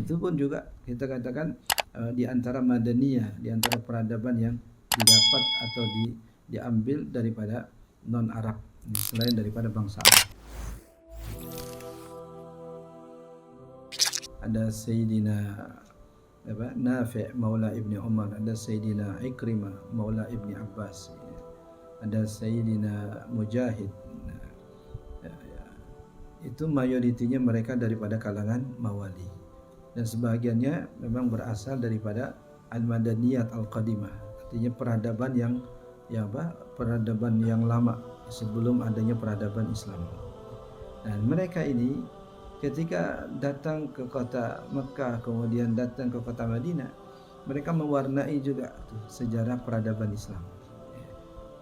itu pun juga kita katakan di antara madaniyah, di antara peradaban yang didapat atau diambil daripada non Arab, selain daripada bangsa Arab. Ada Sayyidina Nafi' Maula Ibni Umar, ada Sayyidina Ikrimah Maula Ibni Abbas, ada Sayyidina Mujahid. Itu mayoritinya mereka daripada kalangan mawali, dan sebahagiannya memang berasal daripada al-madaniyat al-qadimah, artinya peradaban peradaban yang lama sebelum adanya peradaban Islam. Dan mereka ini ketika datang ke kota Mekah, kemudian datang ke kota Madinah, mereka mewarnai juga sejarah peradaban Islam.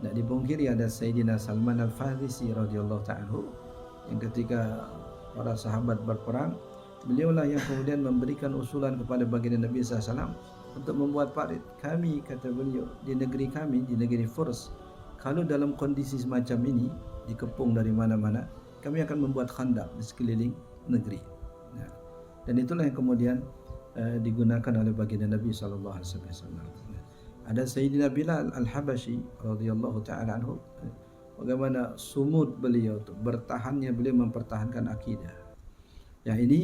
Tidak dipungkiri ada Sayyidina Salman Al-Farisi radhiyallahu ta'ala yang ketika para sahabat berperang, beliaulah yang kemudian memberikan usulan kepada baginda Nabi SAW untuk membuat parit. Kami, kata beliau, di negeri kami, di negeri Furs, kalau dalam kondisi semacam ini, dikepung dari mana-mana, kami akan membuat khandak di sekeliling negeri. Dan itulah yang kemudian digunakan oleh baginda Nabi SAW. Ada Sayyidina Bilal Al-Habashi radhiyallahu ta'ala anhu, bagaimana sumud beliau, bertahannya beliau mempertahankan akidah. Yang ini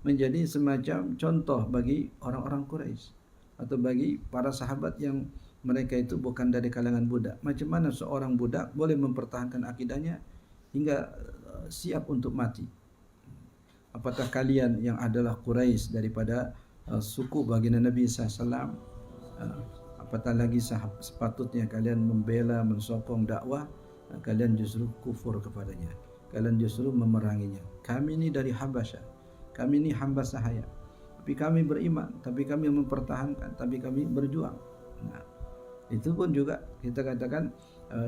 menjadi semacam contoh bagi orang-orang Quraisy atau bagi para sahabat yang mereka itu bukan dari kalangan budak. Macam mana seorang budak boleh mempertahankan akidahnya hingga siap untuk mati? Apakah kalian yang adalah Quraisy daripada suku baginda Nabi SAW, apatah lagi sepatutnya kalian membela, mensokong dakwah, kalian justru kufur kepadanya, kalian justru memeranginya. Kami ini dari Habasyah, kami ini hamba sahaya, tapi kami beriman, tapi kami mempertahankan, tapi kami berjuang. Nah, itu pun juga kita katakan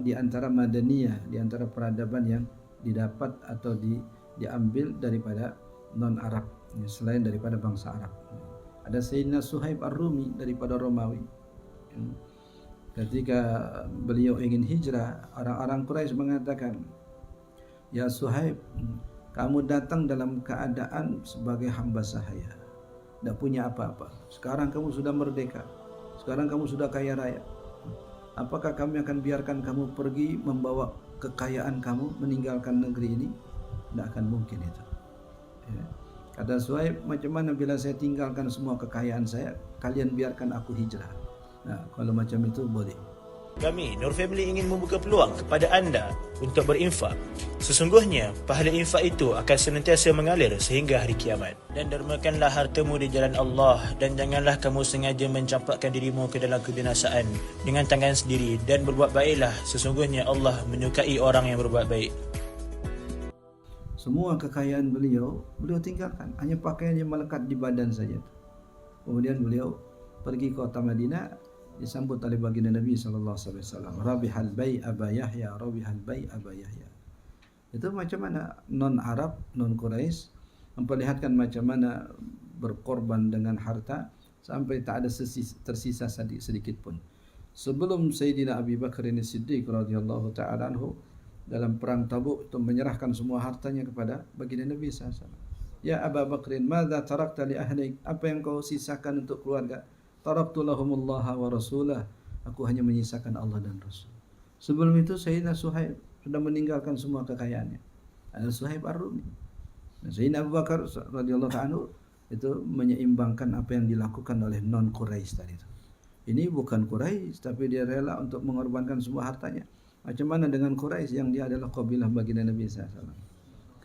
di antara madaniyah, di antara peradaban yang didapat atau diambil daripada non Arab, selain daripada bangsa Arab. Ada Sayyidina Suhaib Ar-Rumi daripada Romawi. Ketika beliau ingin hijrah, orang-orang Quraisy mengatakan, "Ya Suhaib, kamu datang dalam keadaan sebagai hamba sahaya, tidak punya apa-apa. Sekarang kamu sudah merdeka, sekarang kamu sudah kaya raya. Apakah kami akan biarkan kamu pergi membawa kekayaan kamu meninggalkan negeri ini? Tidak akan mungkin itu." Kata Suhaib, macam mana bila saya tinggalkan semua kekayaan saya, kalian biarkan aku hijrah? Nah, kalau macam itu boleh. Kami, Nur Family, ingin membuka peluang kepada anda untuk berinfak. Sesungguhnya, pahala infak itu akan senantiasa mengalir sehingga hari kiamat. Dan dermakanlah hartamu di jalan Allah, dan janganlah kamu sengaja mencampakkan dirimu ke dalam kebinasaan dengan tangan sendiri, dan berbuat baiklah. Sesungguhnya Allah menyukai orang yang berbuat baik. Semua kekayaan beliau tinggalkan, hanya pakaiannya melekat di badan saja. Kemudian beliau pergi ke kota Madinah, disambut oleh baginda Nabi SAW. Rabihal bai' Aba Yahya, Rabihal bai' Aba Yahya. Itu macam mana non Arab, non Quraisy memperlihatkan macam mana berkorban dengan harta sampai tak ada tersisa sedikit pun. Sebelum Sayyidina Abi Bakar As-Siddiq radhiyallahu ta'ala anhu dalam perang Tabuk itu menyerahkan semua hartanya kepada baginda Nabi SAW. Ya Aba Bakrin, madza tarakta li ahlik? Apa yang kau sisakan untuk keluarga? Taraktu lahumullaha wa rasulah. Aku hanya menyisakan Allah dan Rasul. Sebelum itu Sayyidina Suhaib sudah meninggalkan semua kekayaannya. Ada Suhaib Ar-Rumi. Sayyidina Abu Bakar radhiyallahu anhu itu menyeimbangkan apa yang dilakukan oleh non Quraisy tadi itu. Ini bukan Quraisy, tapi dia rela untuk mengorbankan semua hartanya. Macam mana dengan Quraisy yang dia adalah kabilah baginda Nabi SAW?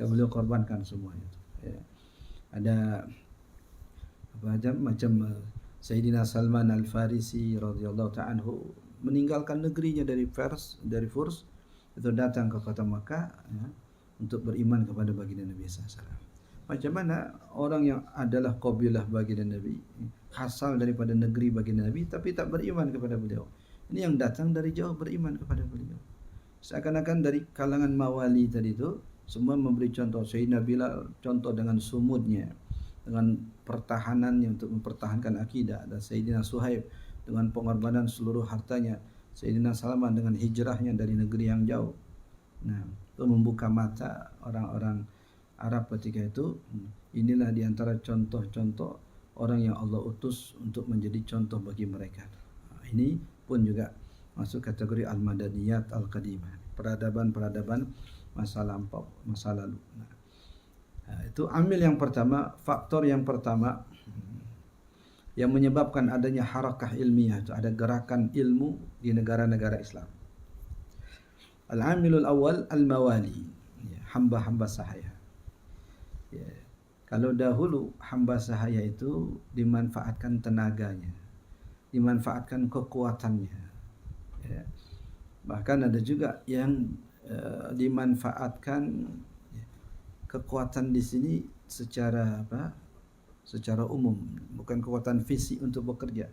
Beliau korbankan semua itu. Ya. Ada macam Sayyidina Salman Al-Farisi radhiyallahu ta'ala anhu meninggalkan negerinya dari Furs itu datang ke kota Makkah, ya, untuk beriman kepada baginda Nabi SAW. Macam mana orang yang adalah kabilah baginda Nabi, asal daripada negeri baginda Nabi, tapi tak beriman kepada beliau. Ini yang datang dari jauh beriman kepada beliau. Seakan-akan dari kalangan mawali tadi itu semua memberi contoh. Sayyidina Bilal contoh dengan sumudnya, dengan pertahanannya untuk mempertahankan akidah. Dan Sayyidina Suhaib dengan pengorbanan seluruh hartanya. Sayyidina Salman dengan hijrahnya dari negeri yang jauh. Nah, itu membuka mata orang-orang Arab ketika itu. Inilah diantara contoh-contoh orang yang Allah utus untuk menjadi contoh bagi mereka. Ini pun juga masuk kategori al-madaniyat al-qadimah, peradaban-peradaban masa lampau, masa lalu. Itu amil yang pertama, faktor yang pertama yang menyebabkan adanya harakah ilmiah, itu ada gerakan ilmu di negara-negara Islam. Al-amilul awal al-mawali, hamba-hamba sahaya. Kalau dahulu hamba sahaya itu dimanfaatkan tenaganya, dimanfaatkan kekuatannya. Bahkan ada juga yang dimanfaatkan kekuatan di sini secara secara umum, bukan kekuatan fisik untuk bekerja.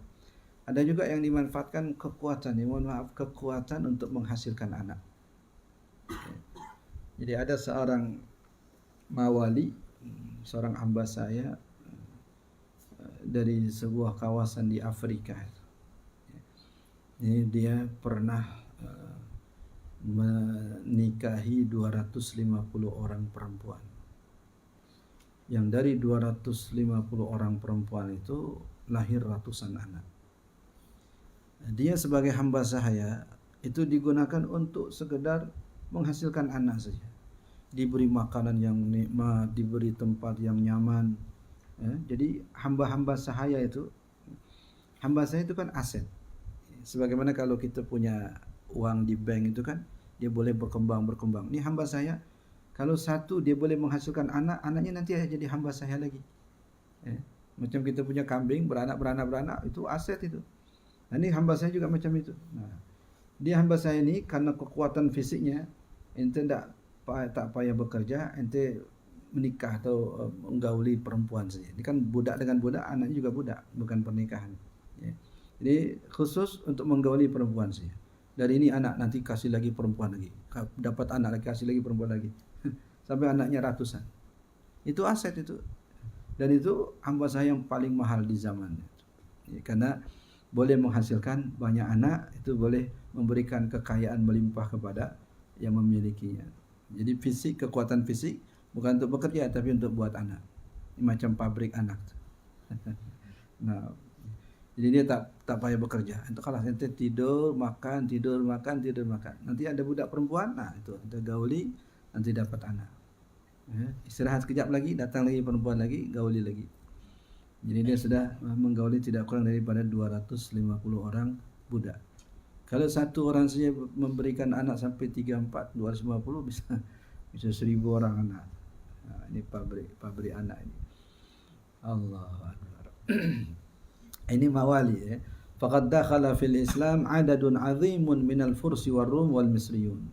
Ada juga yang dimanfaatkan kekuatan, kekuatan untuk menghasilkan anak. Jadi ada seorang mawali, seorang hamba saya dari sebuah kawasan di Afrika. Ini dia pernah menikahi 250 orang perempuan. Yang dari 250 orang perempuan itu lahir ratusan anak. Dia sebagai hamba sahaya itu digunakan untuk sekedar menghasilkan anak saja. Diberi makanan yang nikmat, diberi tempat yang nyaman. Jadi hamba-hamba sahaya itu, hamba sahaya itu kan aset. Sebagaimana kalau kita punya uang di bank itu kan, dia boleh berkembang. Ini hamba saya, kalau satu dia boleh menghasilkan anak, anaknya nanti jadi hamba saya lagi. Macam kita punya kambing, beranak, itu aset itu. Nah, ini hamba saya juga macam itu. Nah, dia hamba saya ini karena kekuatan fisiknya, ente tak payah bekerja, ente menikah atau menggauli perempuan saja. Ini kan budak dengan budak, anaknya juga budak, bukan pernikahan. Jadi khusus untuk menggauli perempuan saja. Dari ini anak nanti kasih lagi perempuan lagi, dapat anak lagi kasih lagi perempuan lagi, sampai anaknya ratusan. Itu aset itu, dan itu hamba saya yang paling mahal di zamannya. Karena boleh menghasilkan banyak anak, itu boleh memberikan kekayaan melimpah kepada yang memilikinya. Jadi fisik, kekuatan fisik bukan untuk bekerja tapi untuk buat anak. Ini macam pabrik anak. Nah, jadi dia tak payah bekerja. Itu kalau ente tidur makan. Nanti ada budak perempuan, nah itu ente gauli, nanti dapat anak. Istirahat sekejap lagi, datang lagi perempuan lagi, gauli lagi. Jadi dia sudah menggauli tidak kurang daripada 250 orang budak. Kalau satu orang saja memberikan anak sampai 3, 4, 250 bisa 1000 orang anak. Nah, ini pabrik anak ini. Allahu Akbar. Ini mawali ya. Faqad dakhala fil Islam adadun azimun minal Fursi war Rum wal Misriyun.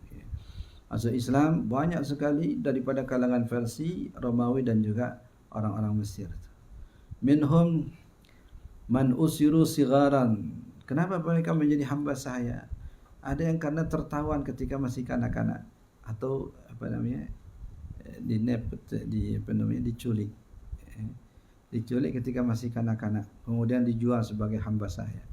Masuk Islam banyak sekali daripada kalangan Farsi, Romawi dan juga orang-orang Mesir. Minhum man usiru sigaran. Kenapa mereka menjadi hamba saya? Ada yang karena tertawan ketika masih kanak-kanak atau diculik ketika masih kanak-kanak, kemudian dijual sebagai hamba saya.